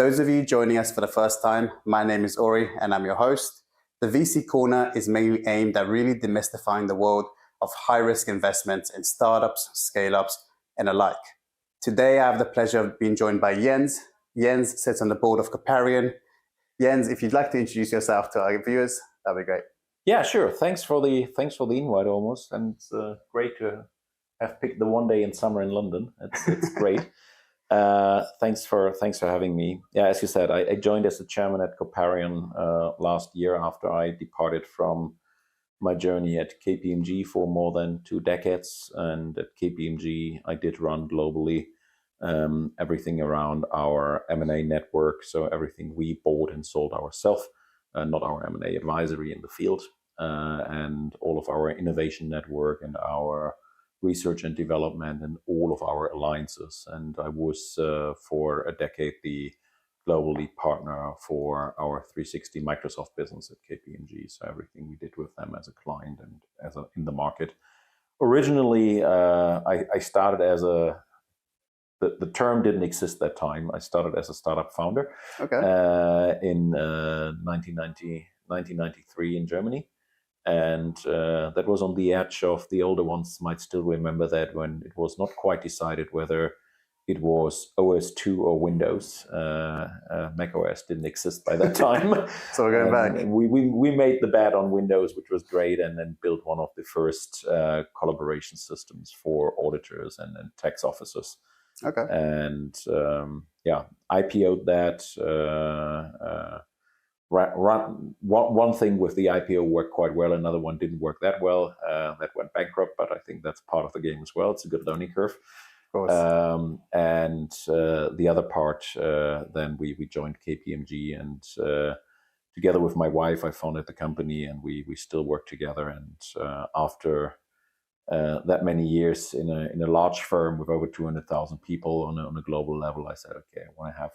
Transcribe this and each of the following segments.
Those of you joining us for the first time, my name is Ori and I'm your host. The VC Corner is mainly aimed at really demystifying the world of high-risk investments in startups, scale-ups, and alike. Today, I have the pleasure of being joined by Jens. Jens sits on the board of Coparion. Jens, if you'd like to introduce yourself to our viewers, that'd be great. Yeah, sure. Thanks for the invite, almost, and it's great to have picked the one day in summer in London. It's great. Thanks for having me. Yeah, as you said, I joined as the chairman at Coparion last year after I departed from my journey at KPMG for more than 2 decades. And at KPMG, I did run globally everything around our M&A network, so everything we bought and sold ourselves. Not our M&A advisory in the field, and all of our innovation network and our research and development and all of our alliances. And I was for a decade the global lead partner for our 360 Microsoft business at KPMG. So everything we did with them as a client and in the market. Originally, I started as the term didn't exist that time. I started as a startup founder in 1993 in Germany. And that was on the edge of, the older ones might still remember that, when it was not quite decided whether it was OS2 or Windows. Mac OS didn't exist by that time. So we're going back. We made the bet on Windows, which was great, and then built one of the first collaboration systems for auditors and tax officers. Okay. And IPO'd that. One thing with the IPO worked quite well, another one didn't work that well. That went bankrupt, but I think that's part of the game as well. It's a good learning curve. Of course. And the other part, then we joined KPMG, and together with my wife, I founded the company, and we still work together. And after that many years in a large firm with over 200,000 people on a global level, I said, okay, I want to have,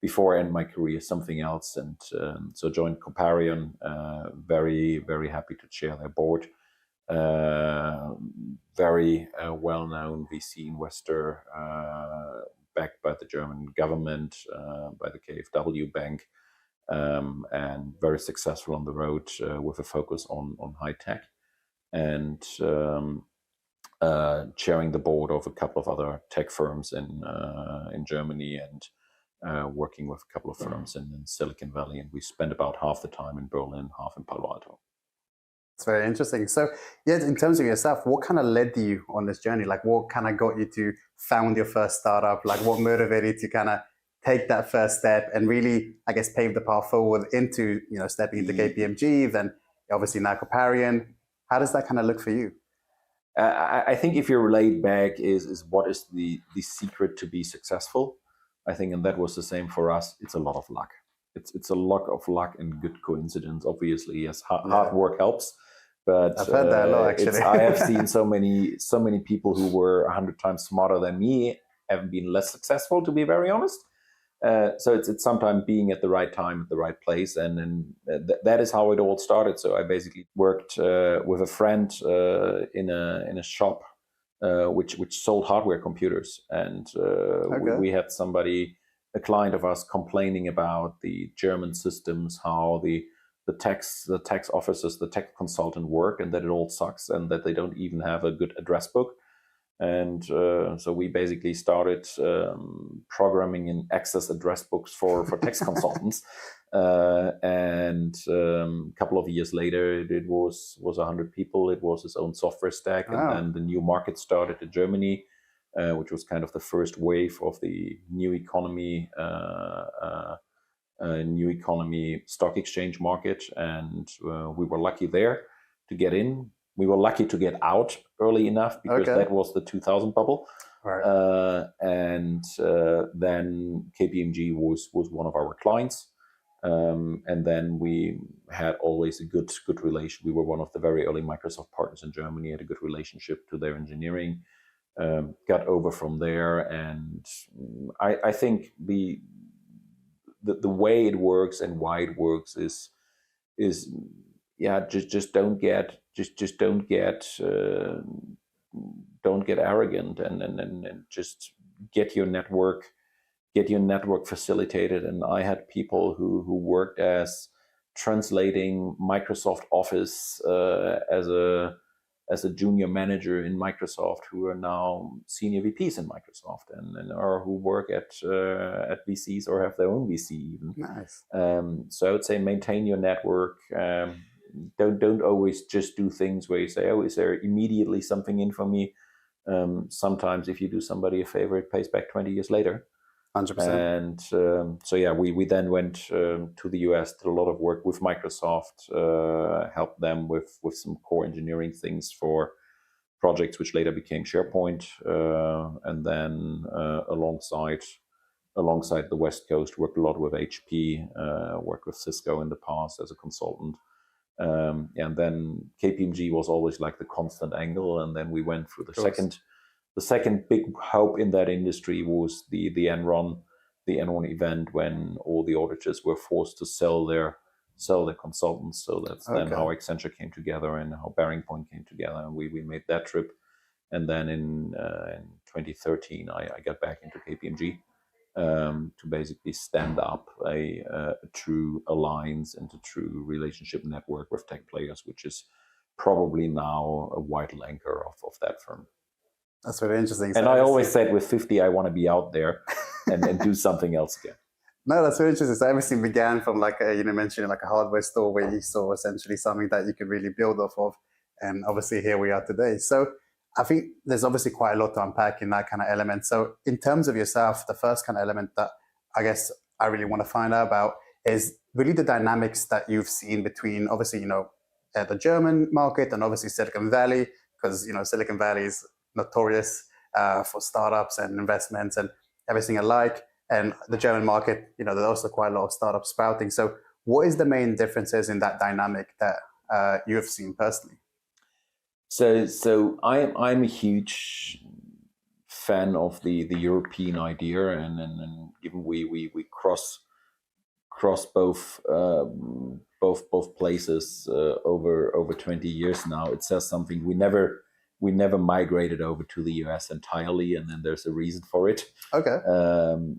before I end my career, something else. And so joined Coparion. Very, very happy to chair their board. Very well-known VC investor, backed by the German government, by the KfW Bank, and very successful on the road with a focus on high tech. And chairing the board of a couple of other tech firms in Germany, and working with a couple of firms in Silicon Valley. And we spent about half the time in Berlin, half in Palo Alto. It's very interesting. So, yeah, in terms of yourself, what kind of led you on this journey? Like, what kind of got you to found your first startup? Like, what motivated you to kind of take that first step and really, I guess, pave the path forward into, stepping into KPMG, then obviously now Coparion. How does that kind of look for you? I think if you're laid back is what is the secret to be successful. I think, and that was the same for us. It's a lot of luck. It's a lot of luck and good coincidence. Obviously, yes, hard work helps. But I've heard that a lot, actually. I have seen so many people who were 100 times smarter than me have been less successful, to be very honest. So it's sometimes being at the right time, at the right place, and that is how it all started. So I basically worked with a friend in a shop which sold hardware computers, and we had a client of us, complaining about the German systems, how the tax officers, the tax consultant work, and that it all sucks, and that they don't even have a good address book. And so we basically started programming in Access address books for tax consultants. And a couple of years later, it was 100 people. It was its own software stack. Wow. And then the new market started in Germany, which was kind of the first wave of the new economy stock exchange market. And we were lucky there to get in. We were lucky to get out early enough, because that was the 2000 bubble. Right. And then KPMG was one of our clients. And then we had always a good relation. We were one of the very early Microsoft partners in Germany, had a good relationship to their engineering. Got over from there. And I think the way it works and why it works is just don't get arrogant, and just get your network get your network facilitated. And I had people who worked as translating Microsoft Office as a junior manager in Microsoft, who are now senior VPs in Microsoft, and or who work at VCs or have their own VC even. Nice. So I would say maintain your network. Don't always just do things where you say, oh, is there immediately something in for me? Sometimes if you do somebody a favor, it pays back 20 years later. 100%. And so yeah, we then went to the US, did a lot of work with Microsoft, helped them with some core engineering things for projects which later became SharePoint, and then alongside the West Coast, worked a lot with HP, worked with Cisco in the past as a consultant. And then KPMG was always like the constant angle, and then we went through the second big hope in that industry was the Enron event, when all the auditors were forced to sell their consultants. So that's then how Accenture came together and how Bearing Point came together, and we made that trip. And then in 2013, I got back into KPMG to basically stand up a true alliance and a true relationship network with tech players, which is probably now a vital anchor of that firm. That's very interesting. And I always said with 50, I want to be out there and do something else again. No, that's very interesting. So everything began from mentioning like a hardware store where you saw essentially something that you could really build off of. And obviously here we are today. So I think there's obviously quite a lot to unpack in that kind of element. So in terms of yourself, the first kind of element that I guess I really want to find out about is really the dynamics that you've seen between obviously, the German market and obviously Silicon Valley, because, Silicon Valley is notorious for startups and investments and everything alike. And the German market, there's also quite a lot of startups sprouting. So what is the main differences in that dynamic that you have seen personally? So I'm a huge fan of the European idea, and given we cross both places over 20 years now, it says something. We never migrated over to the US entirely, and then there's a reason for it. Okay.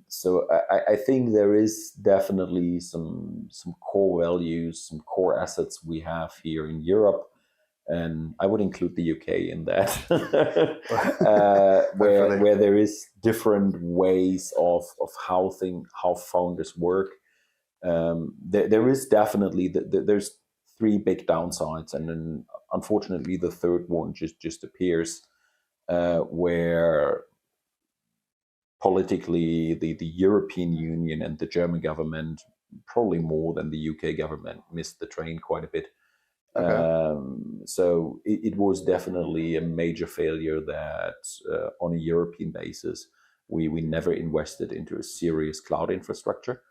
So I think there is definitely some core values, some core assets we have here in Europe, and I would include the UK in that, where there is different ways of how founders work. There is definitely there's three big downsides, and then unfortunately the third one just appears, where politically the European Union and the German government, probably more than the UK government, missed the train quite a bit. Okay. So it was definitely a major failure that on a European basis we never invested into a serious cloud infrastructure.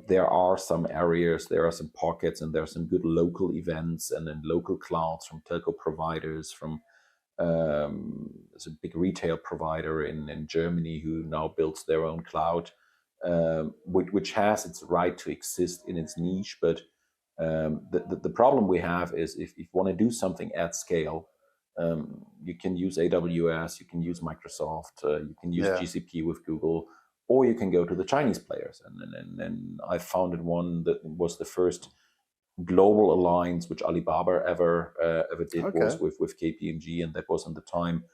There are some areas, there are some pockets, and there are some good local events and then local clouds from telco providers, from there's a big retail provider in Germany who now builds their own cloud, which has its right to exist in its niche. But the problem we have is if you want to do something at scale, you can use AWS, you can use Microsoft, you can use GCP with Google, or you can go to the Chinese players. And I founded one that was the first global alliance which Alibaba ever did, was with KPMG, and that was at the time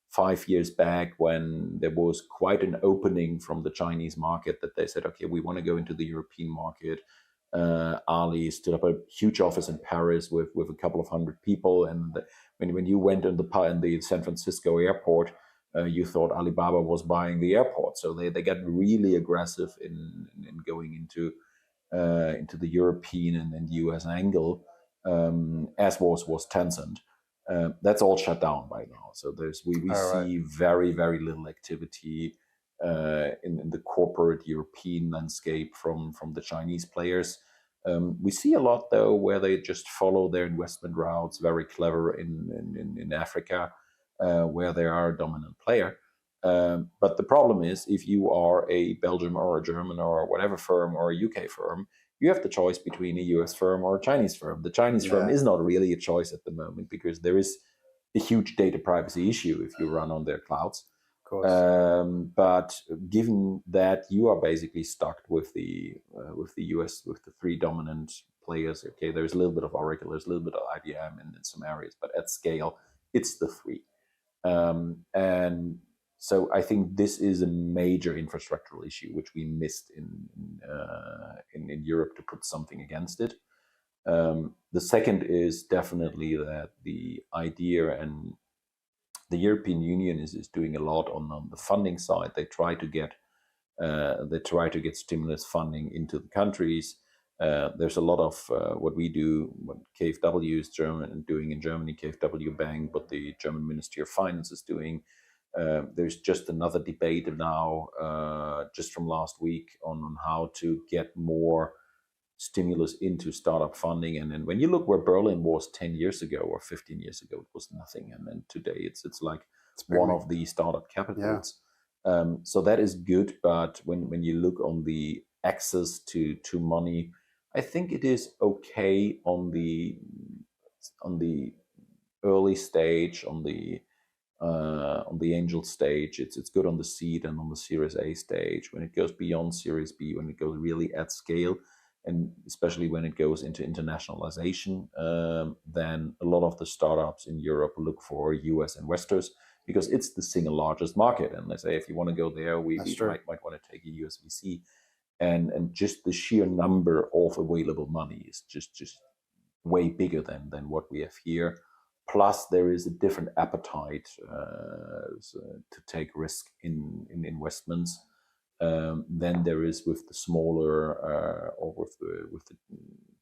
5 years back, when there was quite an opening from the Chinese market that they said, okay, we want to go into the European market. Ali stood up a huge office in Paris with a couple of hundred people, and when you went in the San Francisco airport, you thought Alibaba was buying the airport. So they got really aggressive in going into the European and the US angle, as was Tencent. That's all shut down by now. So we see very, very little activity in the corporate European landscape from the Chinese players. We see a lot though where they just follow their investment routes, very clever in Africa, where they are a dominant player. But the problem is, if you are a Belgium or a German or whatever firm or a UK firm, you have the choice between a US firm or a Chinese firm. The Chinese firm is not really a choice at the moment, because there is a huge data privacy issue if you run on their clouds. course. But given that you are basically stuck with the US, with the three dominant players, okay, there's a little bit of Oracle, there's a little bit of IBM in some areas, but at scale, it's the three. And so I think this is a major infrastructural issue which we missed in Europe to put something against it. The second is definitely that the idea, and the European Union is doing a lot on the funding side. They try to get stimulus funding into the countries. There's a lot of what we do, what KfW is doing in Germany, KfW Bank, what the German Ministry of Finance is doing. There's just another debate now, just from last week, on how to get more stimulus into startup funding. And then when you look where Berlin was 10 years ago or 15 years ago, it was nothing. And then today it's like one of the startup capitals. Yeah. So that is good. But when you look on the access to money, I think it is okay on the early stage, on the angel stage. It's good on the seed and on the Series A stage. When it goes beyond Series B, when it goes really at scale, and especially when it goes into internationalization, then a lot of the startups in Europe look for US investors because it's the single largest market. And they say, if you want to go there, we might want to take a US VC. And just the sheer number of available money is just way bigger than what we have here. Plus, there is a different appetite to take risk in investments than there is with the smaller or with the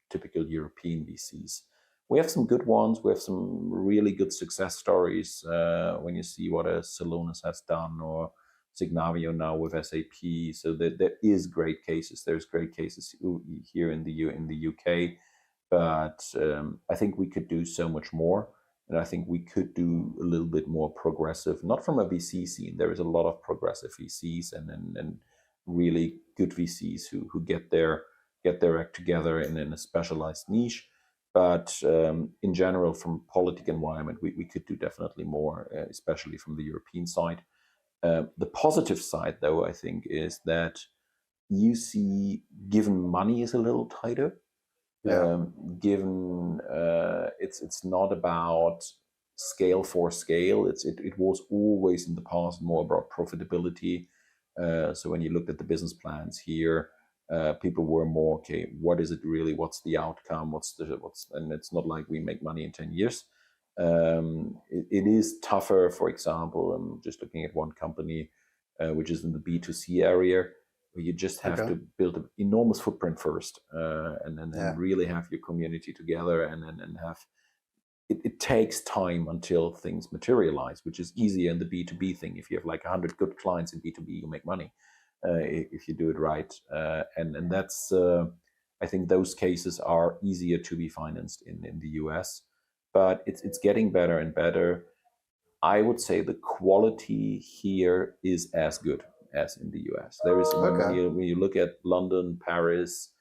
typical European VCs. We have some good ones. We have some really good success stories when you see what a Salonis has done, or Signavio now with SAP. So there is great cases. There's great cases here in the UK, but I think we could do so much more. And I think we could do a little bit more progressive, not from a VC scene. There is a lot of progressive VCs and really good VCs who get their act together in a specialized niche. But in general, from political environment, we could do definitely more, especially from the European side. The positive side, though, I think, is that you see, given money is a little tighter, given it's not about scale for scale. It was always in the past more about profitability. So when you looked at the business plans here, people were more, okay, what is it really? What's the outcome? And it's not like we make money in 10 years. It is tougher. For example, I'm just looking at one company, which is in the B2C area, where you just have to build an enormous footprint first, and then really have your community together, and then have it takes time until things materialize, which is easier in the B2B thing. If you have like 100 good clients in B2B, you make money if you do it right, and that's I think those cases are easier to be financed in the US, but it's getting better and better. I would say the quality here is as good as in the US. There is when you look at London, Paris,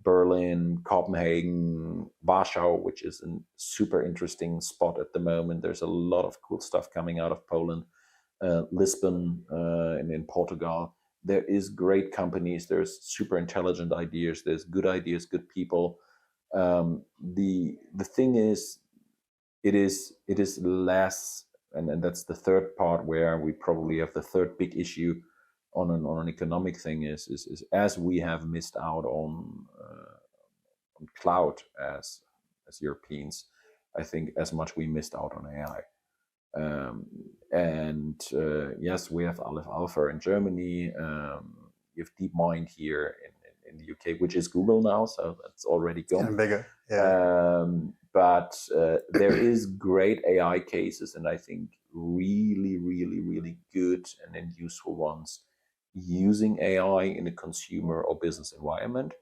Berlin, Copenhagen, Warsaw, which is a super interesting spot at the moment. There's a lot of cool stuff coming out of Poland, Lisbon, and in Portugal. There is great companies. There's super intelligent ideas. There's good ideas, good people. The thing is, it is less, and that's the third part where we probably have the third big issue on an economic thing is as we have missed out on cloud as Europeans, I think as much we missed out on AI. Yes, we have Aleph Alpha in Germany. You have DeepMind here in the UK, which is Google now, so that's already gone. Getting bigger, yeah. But there is great AI cases, and I think really, really, really good and useful ones using AI in a consumer or business environment.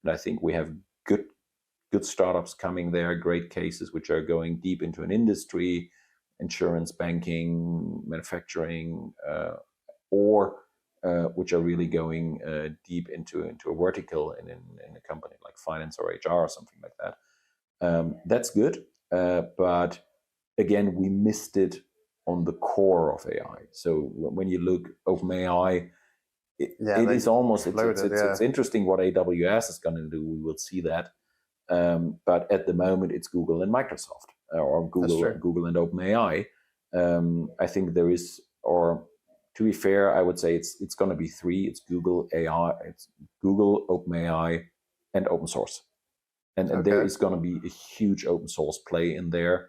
And I think we have good startups coming there, great cases which are going deep into an industry, insurance, banking, manufacturing, or which are really going deep into a vertical in a company like finance or HR or something like that. That's good, but again, we missed it on the core of AI. So when you look OpenAI, it is almost it's interesting what AWS is going to do. We will see that, but at the moment it's Google and Microsoft, or Google and OpenAI. I think there is, or to be fair, I would say it's going to be three. It's Google AI, it's Google, OpenAI, and open source, and there is going to be a huge open source play in there,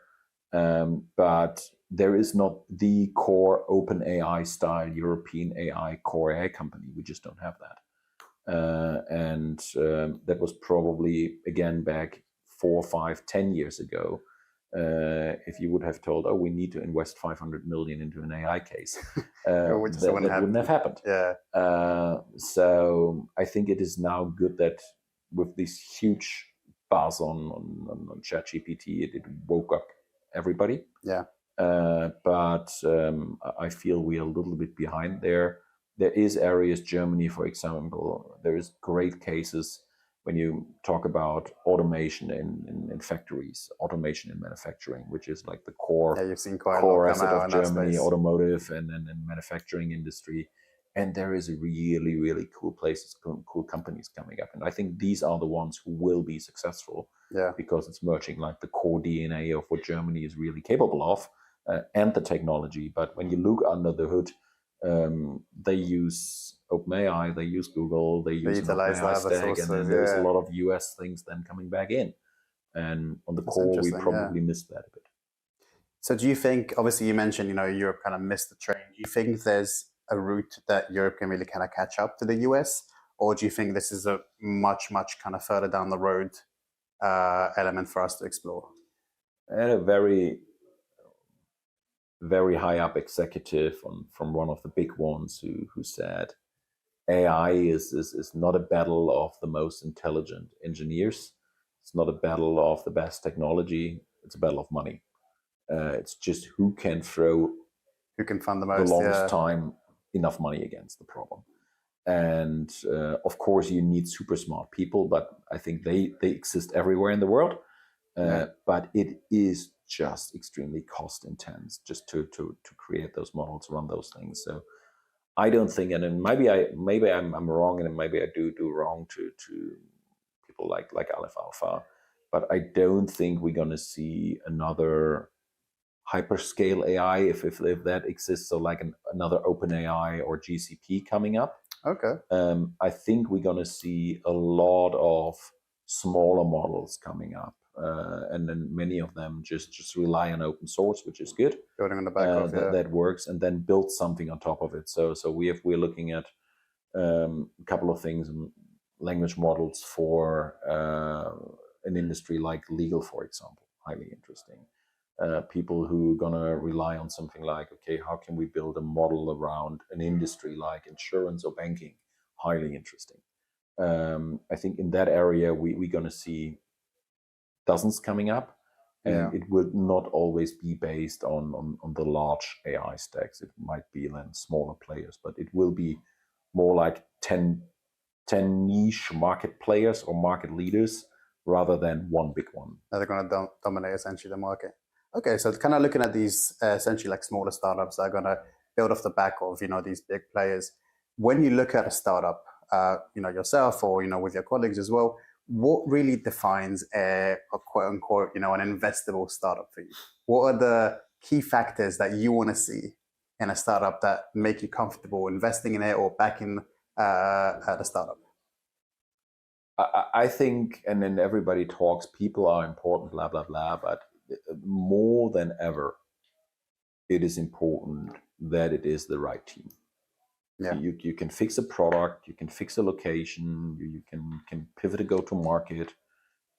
but there is not the core OpenAI style European AI core AI company. We just don't have that. And that was probably, again, back 4, 5, 10 years ago. If you would have told, oh, we need to invest 500 million into an AI case, that wouldn't have happened. Yeah. So I think it is now good that with this huge buzz on ChatGPT, it woke up everybody. Yeah. But I feel we are a little bit behind there. There is areas, Germany, for example, there is great cases when you talk about automation in factories, automation in manufacturing, which is like the core, you've seen quite core asset of Germany, automotive and manufacturing industry. And there is really, really cool places, cool companies coming up. And I think these are the ones who will be successful, because it's merging like the core DNA of what Germany is really capable of, and the technology. But when you look under the hood, they use OpenAI, they use Google, they use OpenAI stack, and then there's a lot of US things then coming back in. And on the core, we probably missed that a bit. So do you think, obviously you mentioned, Europe kind of missed the train. Do you think there's a route that Europe can really kind of catch up to the US? Or do you think this is a much, much kind of further down the road element for us to explore? I had a very, very high up executive from one of the big ones who said, AI is not a battle of the most intelligent engineers. It's not a battle of the best technology. It's a battle of money. It's just who can fund the most, the longest time enough money against the problem. And of course, you need super smart people, but I think they exist everywhere in the world. But it is just extremely cost intense just to create those models, run those things. So I don't think, and then maybe I'm wrong, and maybe I do wrong to people like Aleph Alpha, but I don't think we're going to see another hyperscale AI if that exists. So like another OpenAI or GCP coming up. Okay. I think we're going to see a lot of smaller models coming up. And then many of them just rely on open source, which is good. Building on the back of that works, and then build something on top of it. So we're looking at a couple of things, language models for an industry like legal, for example, highly interesting. People who are gonna rely on something like, okay, how can we build a model around an industry like insurance or banking? Highly interesting. I think in that area we're gonna see dozens coming up, and it will not always be based on the large AI stacks. It might be then smaller players, but it will be more like 10 niche market players or market leaders rather than one big one. They're going to dominate essentially the market. Okay, so kind of looking at these essentially like smaller startups that are going to build off the back of these big players. When you look at a startup, yourself or with your colleagues as well, what really defines a quote unquote an investable startup for you? What are the key factors that you want to see in a startup that make you comfortable investing in it or backing the startup? I think, and then everybody talks, people are important, blah blah blah, but more than ever, it is important that it is the right team. Yeah. You can fix a product, you can fix a location, you can pivot a go-to-market,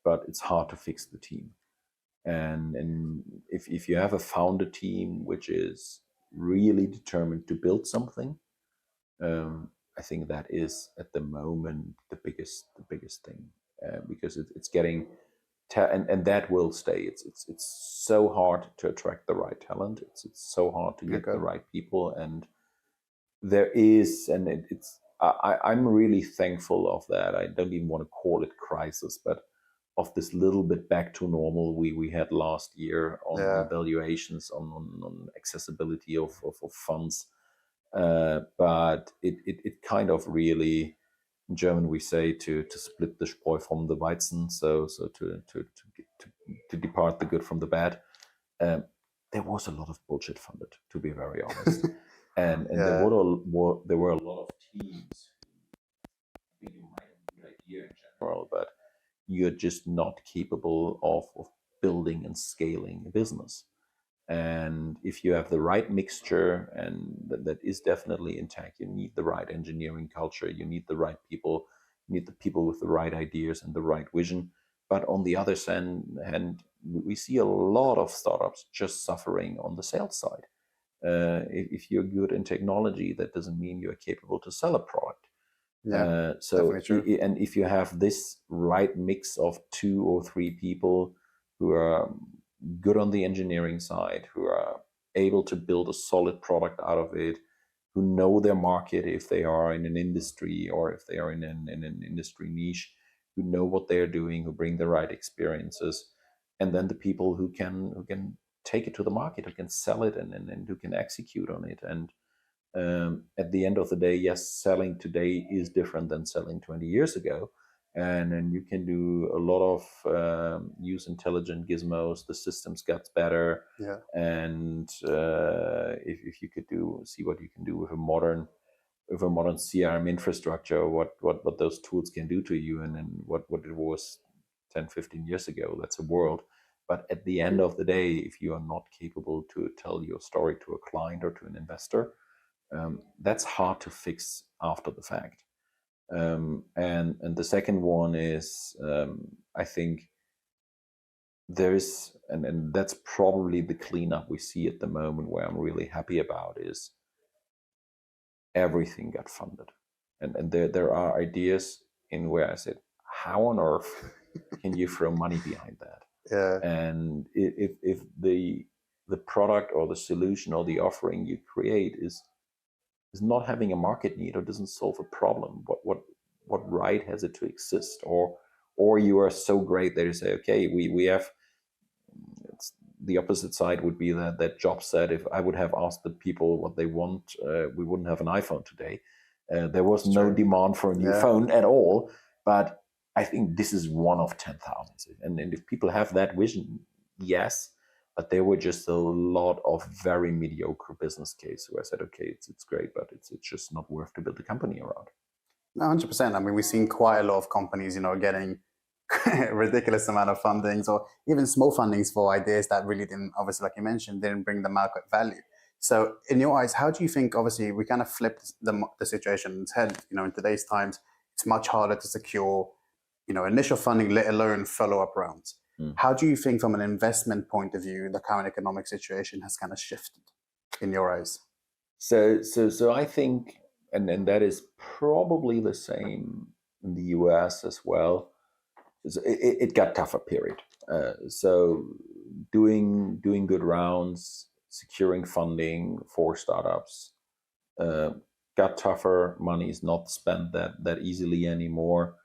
but it's hard to fix the team. And if you have a founder team which is really determined to build something, I think that is at the moment the biggest thing, because it's getting and that will stay. It's so hard to attract the right talent. It's so hard to get the right people, and there is, and I'm really thankful of that. I don't even want to call it crisis, but of this little bit back to normal we had last year on valuations, on accessibility of funds. But it kind of really, in German we say to split the Spreu from the Weizen, so to depart the good from the bad. There was a lot of bullshit funded, to be very honest. and there were a lot of teams who, I think you might have a good idea in general, but you're just not capable of building and scaling a business. And if you have the right mixture, and that is definitely intact, you need the right engineering culture, you need the right people, you need the people with the right ideas and the right vision. But on the other hand, we see a lot of startups just suffering on the sales side. If you're good in technology, that doesn't mean you're capable to sell a product. So and if you have this right mix of 2 or 3 people who are good on the engineering side, who are able to build a solid product out of it, who know their market if they are in an industry or if they are in an industry niche, who know what they're doing, who bring the right experiences, and then the people who can take it to the market, who can sell it, and who can execute on it. And at the end of the day, yes, selling today is different than selling 20 years ago. And then you can do a lot of use intelligent gizmos. The systems get better. And if you could see what you can do with a modern CRM infrastructure, what those tools can do to you, and then what it was 10, 15 years ago, that's a world. But at the end of the day, if you are not capable to tell your story to a client or to an investor, that's hard to fix after the fact. And the second one is, I think there is, and that's probably the cleanup we see at the moment, where I'm really happy about, is everything got funded. And there are ideas in where I said, how on earth can you throw money behind that? And if the product or the solution or the offering you create is not having a market need or doesn't solve a problem, what right has it to exist? Or you are so great that you say, okay, we have, it's the opposite side would be that Jobs said, if I would have asked the people what they want, we wouldn't have an iPhone today. There was no demand for a new phone at all. But I think this is one of 10,000. And if people have that vision, yes. But there were just a lot of very mediocre business cases where I said, okay, it's great, but it's just not worth to build a company around. 100%. I mean, we've seen quite a lot of companies, getting a ridiculous amount of fundings, or even small fundings for ideas that really didn't, obviously, like you mentioned, didn't bring the market value. So in your eyes, how do you think, obviously, we kind of flipped the situation on its head, in today's times, it's much harder to secure, initial funding, let alone follow-up rounds. How do you think, from an investment point of view, the current economic situation has kind of shifted in your eyes? So I think, and that is probably the same in the US as well. It got tougher, period. So doing good rounds, securing funding for startups got tougher. Money is not spent that easily anymore.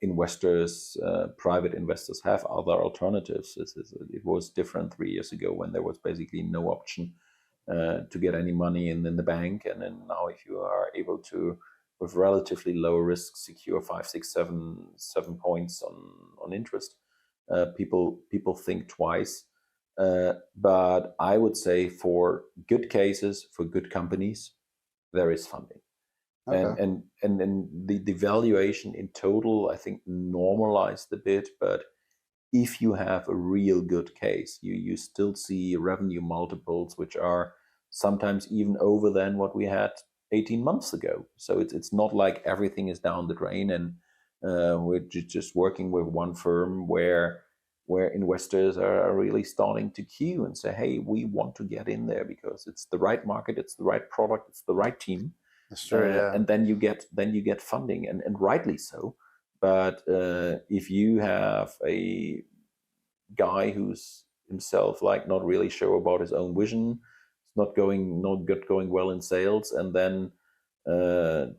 Investors, private investors, have other alternatives. It was different 3 years ago, when there was basically no option to get any money in the bank. And then now, if you are able to, with relatively low risk, secure 5, 6, 7 points on interest, people think twice. But I would say, for good cases, for good companies, there is funding. Okay. And then the valuation in total, I think, normalized a bit. But if you have a real good case, you still see revenue multiples which are sometimes even over than what we had 18 months ago. So it's not like everything is down the drain, and we're just working with one firm where investors are really starting to queue and say, hey, we want to get in there because it's the right market, it's the right product, it's the right team. That's true, yeah. And then you get funding, and rightly so. But if you have a guy who's himself not really sure about his own vision, not going well in sales, and then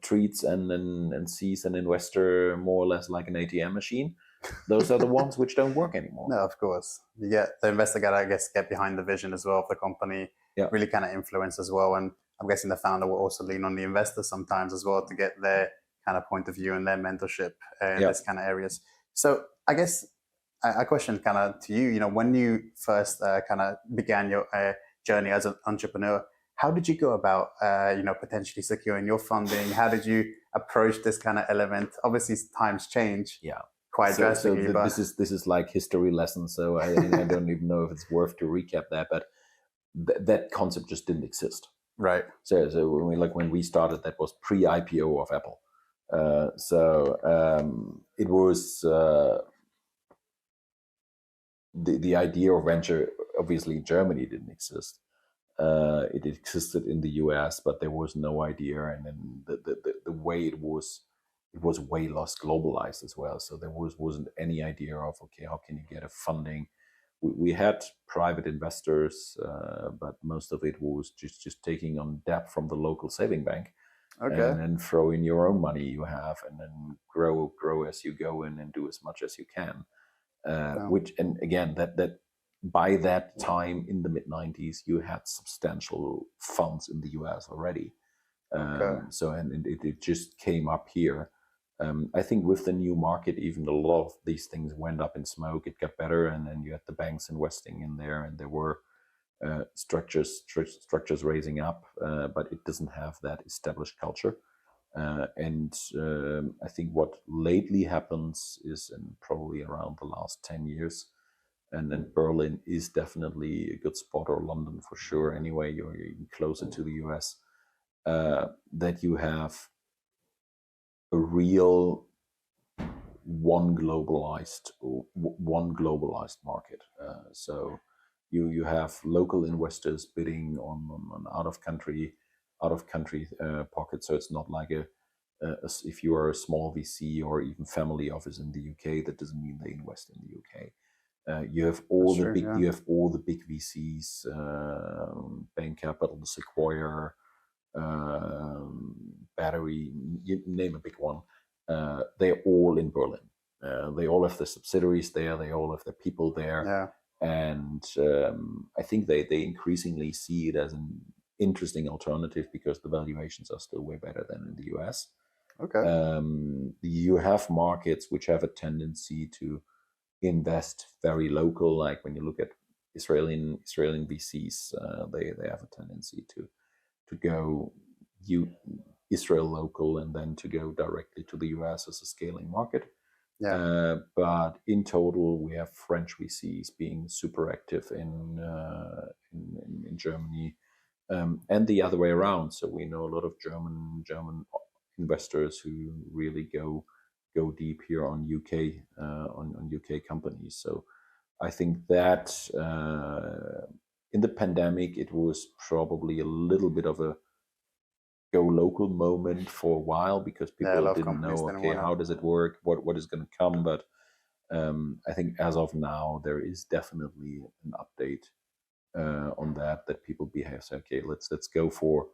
treats and sees an investor more or less like an ATM machine, those are the ones which don't work anymore. No, of course. You get the investor got, I guess, get behind the vision as well of the company, Yeah. really kind of influence as well. And I'm guessing the founder will also lean on the investor sometimes as well to get their kind of point of view and their mentorship in this kind of areas. So I guess a question kind of to you, when you first kind of began your journey as an entrepreneur, how did you go about, potentially securing your funding? How did you approach this kind of element? Obviously, times change. Yeah. Quite drastically. So this is like history lesson. So I don't even know if it's worth to recap that, but that concept just didn't exist. Right. So when we started, that was pre-IPO of Apple. It was the idea of venture. Obviously, in Germany didn't exist. It existed in the US, but there was no idea, and then the way it was way less globalized as well. So there wasn't any idea of, okay, how can you get a funding? We had private investors, but most of it was just taking on debt from the local saving bank, and then throw in your own money you have, and then grow as you go in and do as much as you can. Which, and again, that by that time in the mid-90s, you had substantial funds in the US already. So it just came up here. I think with the new market, even a lot of these things went up in smoke. It got better, and then you had the banks investing in there, and there were structures raising up, but it doesn't have that established culture. I think what lately happens is, and probably around the last 10 years, and then Berlin is definitely a good spot, or London for sure. Anyway, you're closer to the US, that you have a real one globalized market. So you have local investors bidding on out of country pockets. So it's not like if you are a small VC or even family office in the UK, that doesn't mean they invest in the UK. You have all the big VCs, Bain Capital, Sequoia, Battery, you name a big one. They're all in Berlin. They all have their subsidiaries there. They all have their people there. Yeah. And I think they increasingly see it as an interesting alternative because the valuations are still way better than in the US. Okay. You have markets which have a tendency to invest very local, like when you look at Israeli VCs, they have a tendency to go Israel local and then to go directly to the US as a scaling market. Yeah. But in total, we have French VCs being super active in Germany, and the other way around. So we know a lot of German investors who really go deep here on UK on UK companies. So I think that in the pandemic, it was probably a little bit of a go local moment for a while because people didn't know, okay, how does it work? What is going to come? But I think as of now, there is definitely an update on that people behave. So, okay, let's go for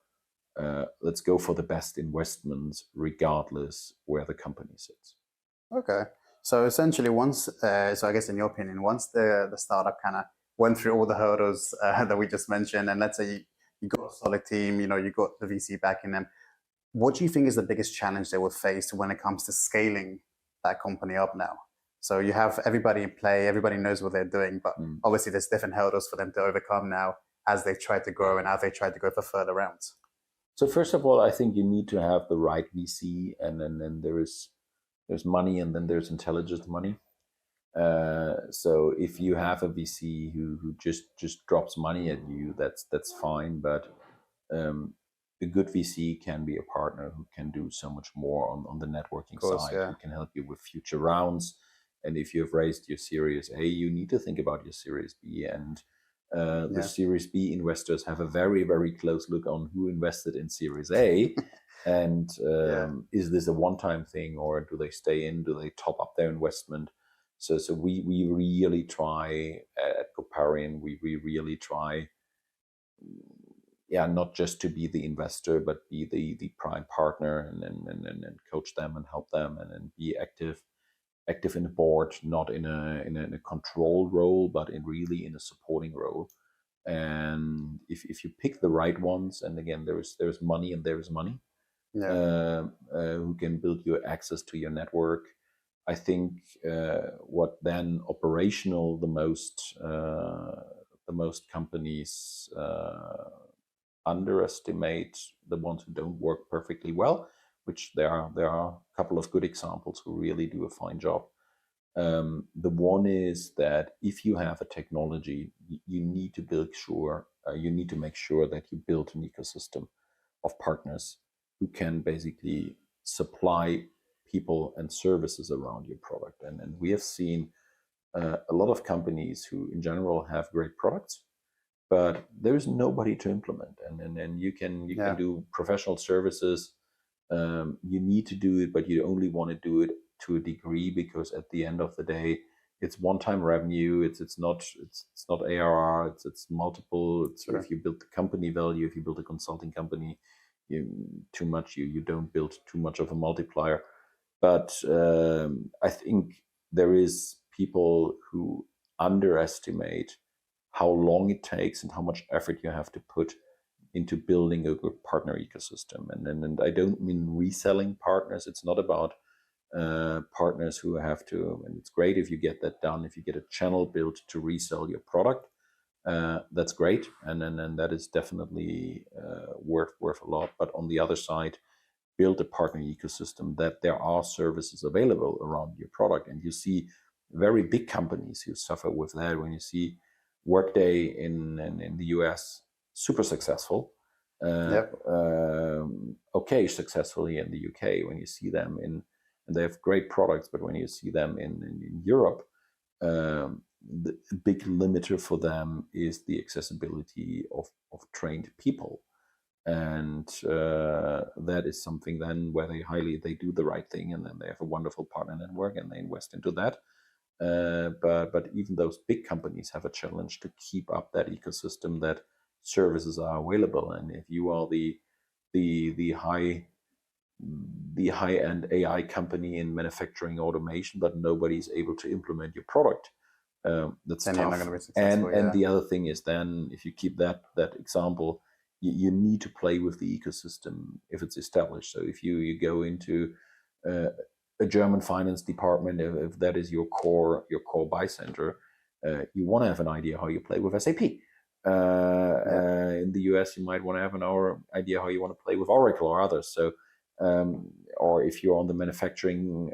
the best investments, regardless where the company sits. Okay. So essentially, once, so I guess in your opinion, once the startup kind of went through all the hurdles that we just mentioned, and let's say you got a solid team, you got the VC backing them, what do you think is the biggest challenge they will face when it comes to scaling that company up now? So you have everybody in play, everybody knows what they're doing, but obviously there's different hurdles for them to overcome now as they try to grow and as they try to go for further rounds. So first of all, I think you need to have the right VC, and then there's money, and then there's intelligent money. So if you have a VC who just drops money at you, that's fine. But a good VC can be a partner who can do so much more on the networking side. Who can help you with future rounds. And if you've raised your Series A, you need to think about your Series B. And the Series B investors have a very, very close look on who invested in Series A. And is this a one-time thing, or do they stay in? Do they top up their investment? So we really try at Coparian, we really try, not just to be the investor, but be the prime partner and coach them and help them and be active. active in the board, not in a control role, but really in a supporting role. And if you pick the right ones, and again, there's money and there is money, who can build you access to your network. I think what then operational the most companies underestimate the ones who don't work perfectly well, which there are a couple of good examples who really do a fine job. The one is that if you have a technology, you need to make sure that you build an ecosystem of partners who can basically supply people and services around your product. And we have seen a lot of companies who in general have great products, but there's nobody to implement. And you can do professional services. You need to do it, but you only want to do it to a degree, because at the end of the day, it's one-time revenue. It's not ARR. It's multiple. If you build the company value, if you build a consulting company, you don't build too much of a multiplier. But I think there is people who underestimate how long it takes and how much effort you have to put into building a good partner ecosystem. And I don't mean reselling partners. It's not about partners who have to, and it's great if you get that done, if you get a channel built to resell your product, that's great. And that is definitely worth a lot. But on the other side, build a partner ecosystem that there are services available around your product. And you see very big companies who suffer with that. When you see Workday in the US, super successful, successfully in the UK. When you see them and they have great products, but when you see them in Europe, the big limiter for them is the accessibility of trained people. And that is something then where they do the right thing, and then they have a wonderful partner network and they invest into that. But even those big companies have a challenge to keep up that ecosystem, that services are available. And if you are the high-end AI company in manufacturing automation, but nobody's able to implement your product, that's then tough. you're not going to be successful. And the other thing is, then if you keep that example, you need to play with the ecosystem if it's established. So if you go into a German finance department, if that is your core buy center, you want to have an idea how you play with SAP. In the US, you might want to have an idea how you want to play with Oracle or others. So, or if you're on the manufacturing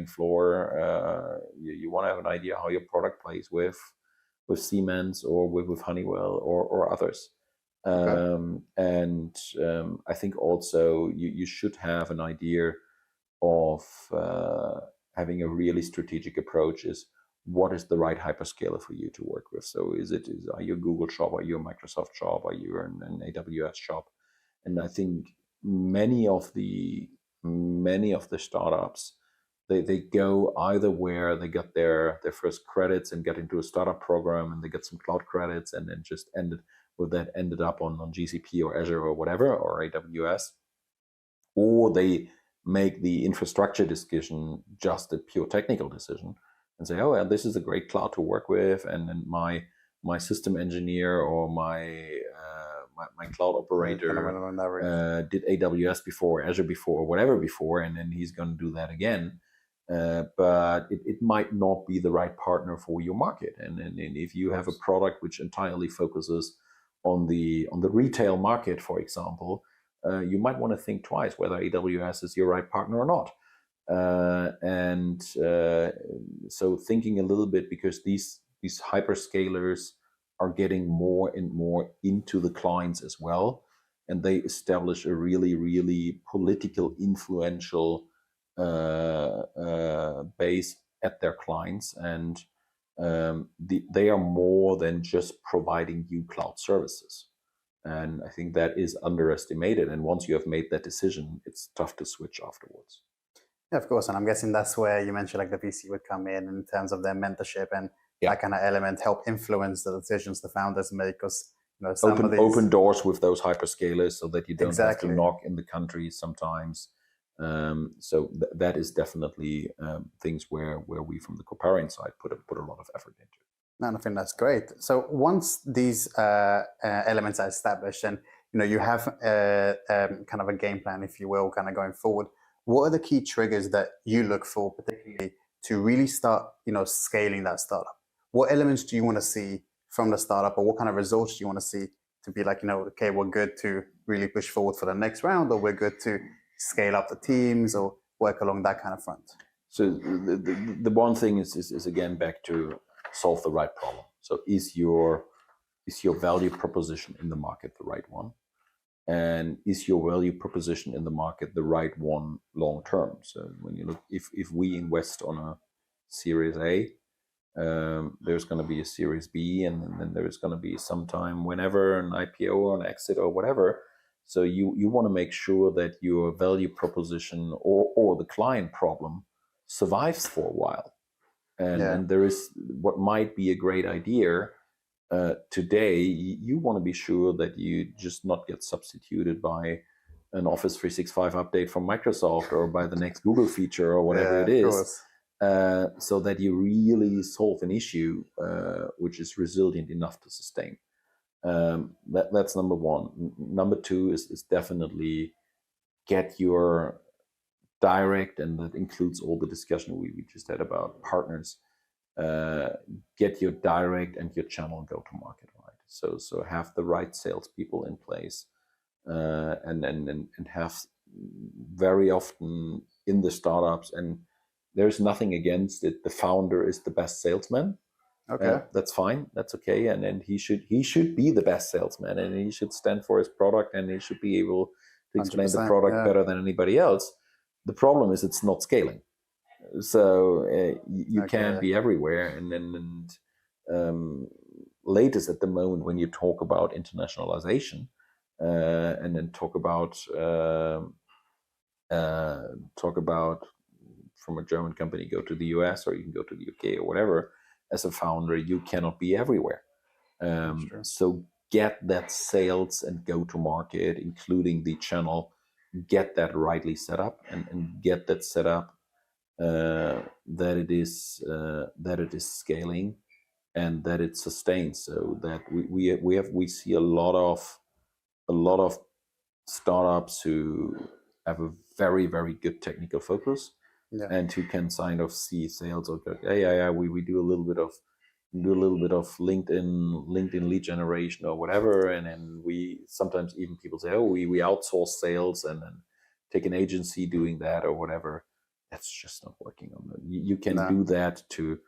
floor, you want to have an idea how your product plays with Siemens or with Honeywell or others. And I think also you should have an idea of having a really strategic approach. Is what is the right hyperscaler for you to work with? So are you a Google shop? Are you a Microsoft shop? Are you an AWS shop? And I think many of the startups, they go either where they got their first credits and get into a startup program and they get some cloud credits and then just ended up on GCP or Azure or whatever, or AWS, or they make the infrastructure decision just a pure technical decision and say, oh, well, this is a great cloud to work with, and my system engineer or my cloud operator did AWS before, Azure before, or whatever before, and then he's going to do that again. But it might not be the right partner for your market. And if you have a product which entirely focuses on the retail market, for example, you might want to think twice whether AWS is your right partner or not. So thinking a little bit, because these hyperscalers are getting more and more into the clients as well, and they establish a really, really political, influential base at their clients, and they are more than just providing you cloud services. And I think that is underestimated. And once you have made that decision, it's tough to switch afterwards. Yeah, of course. And I'm guessing that's where you mentioned like the VC would come in terms of their mentorship and that kind of element, help influence the decisions the founders make. Because open doors with those hyperscalers so that you don't have to knock in the country sometimes. So that is definitely things where we from the Coparian side put a lot of effort into. No, I think that's great. So once these elements are established, and you have kind of a game plan, if you will, kind of going forward, what are the key triggers that you look for, particularly to really start, scaling that startup? What elements do you want to see from the startup, or what kind of results do you want to see to be like, okay, we're good to really push forward for the next round, or we're good to scale up the teams or work along that kind of front? So the one thing is again back to solve the right problem. So is your value proposition in the market the right one? And is your value proposition in the market the right one long term? So when you look, if we invest on a Series A, there's going to be a Series B, and then there's going to be sometime whenever an IPO or an exit or whatever. So you want to make sure that your value proposition or the client problem survives for a while. And there is what might be a great idea today. You want to be sure that you just not get substituted by an Office 365 update from Microsoft or by the next Google feature or whatever it is. So that you really solve an issue which is resilient enough to sustain. That's number one. Number two is definitely get your direct, and that includes all the discussion we just had about partners. Get your direct and your channel go-to-market right. So have the right salespeople in place, and have very often in the startups, and there's nothing against it, the founder is the best salesman. Okay, that's fine. That's okay. And then he should be the best salesman, and he should stand for his product, and he should be able to explain the product better than anybody else. The problem is it's not scaling. So you can't be everywhere. And latest at the moment when you talk about internationalization, and then talk about from a German company go to the US, or you can go to the UK or whatever. As a founder, you cannot be everywhere. So get that sales and go to market, including the channel, get that rightly set up, and get that set up that it is scaling and that it sustains. So that we see a lot of startups who have a very, very good technical focus, and who can kind of see sales or we do a little bit of LinkedIn lead generation or whatever, and then we sometimes even people say, we outsource sales and then take an agency doing that or whatever. That's just not working on that. You can do that to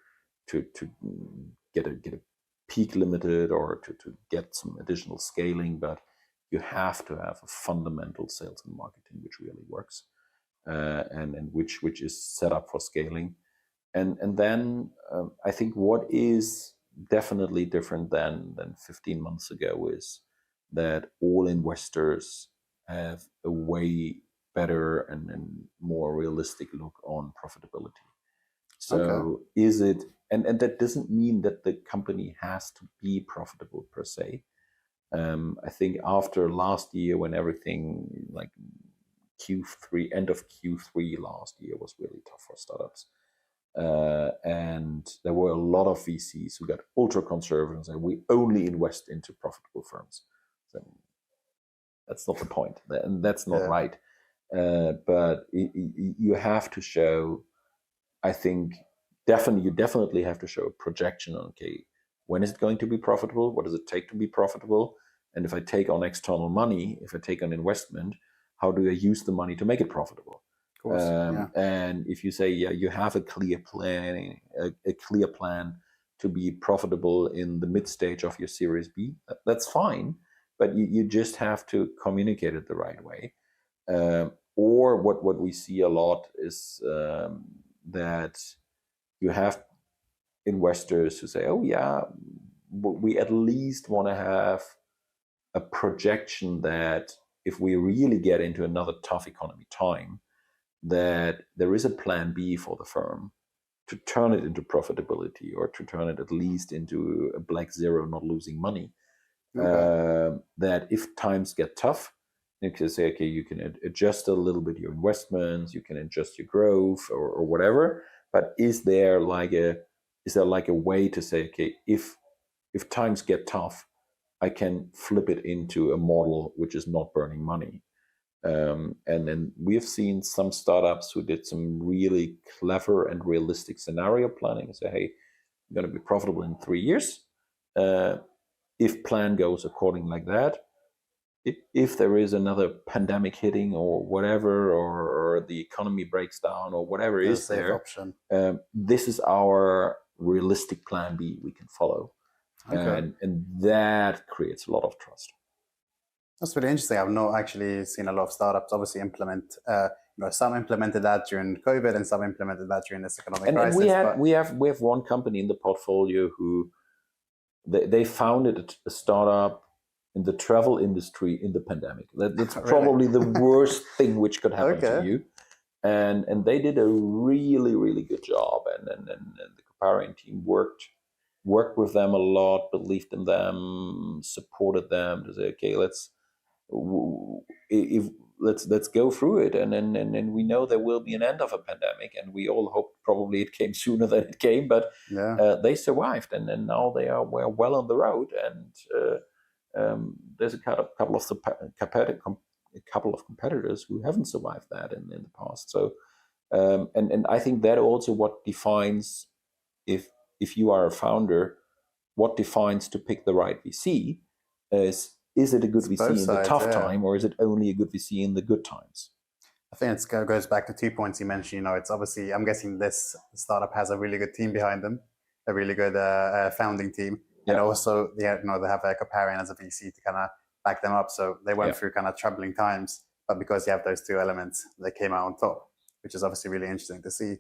get a peak limited, or to get some additional scaling, but you have to have a fundamental sales and marketing which really works, and which is set up for scaling. And then I think what is definitely different than 15 months ago is that all investors have a way better and more realistic look on profitability. So is it, and that doesn't mean that the company has to be profitable per se. I think after last year, when everything like Q3, end of Q3 last year was really tough for startups. And there were a lot of VCs who got ultra conservative and we only invest into profitable firms. So that's not the point, and that's not right. But you have to show, I think, you definitely have to show a projection on, okay, when is it going to be profitable? What does it take to be profitable? And if I take on external money, if I take on investment, how do I use the money to make it profitable? And if you say, you have a clear plan, a clear plan to be profitable in the mid stage of your Series B, that's fine, but you just have to communicate it the right way. Or what we see a lot is that you have investors who say, we at least want to have a projection that if we really get into another tough economy time, that there is a plan B for the firm to turn it into profitability, or to turn it at least into a black zero, not losing money. That if times get tough, You can say, okay, you can adjust a little bit your investments, you can adjust your growth or whatever. But is there like a way to say, okay, if times get tough, I can flip it into a model which is not burning money. And then we have seen some startups who did some really clever and realistic scenario planning and say, hey, I'm going to be profitable in 3 years. If plan goes according like that, if there is another pandemic hitting or whatever, or the economy breaks down or whatever is there, option. This is our realistic plan B we can follow. Okay. And that creates a lot of trust. That's really interesting. I've not actually seen a lot of startups obviously implement, some implemented that during COVID and some implemented that during this economic crisis. And we have one company in the portfolio who they founded a startup in the travel industry in the pandemic. That's probably the worst thing which could happen to you. And they did a really, really good job. And the Kaparian team worked with them a lot, believed in them, supported them to say, okay, let's go through it. And we know there will be an end of a pandemic, and we all hope probably it came sooner than it came, but they survived, and now we're well on the road. And there's a couple of competitors who haven't survived that in the past. So and I think that also what defines, if you are a founder, what defines to pick the right VC is it a good VC in the tough time, or is it only a good VC in the good times? I think it goes back to 2 points you mentioned. It's obviously, I'm guessing this startup has a really good team behind them, a really good founding team. And also, they have a Kaparian as a VC to kind of back them up. So they went through kind of troubling times, but because you have those two elements, they came out on top, which is obviously really interesting to see.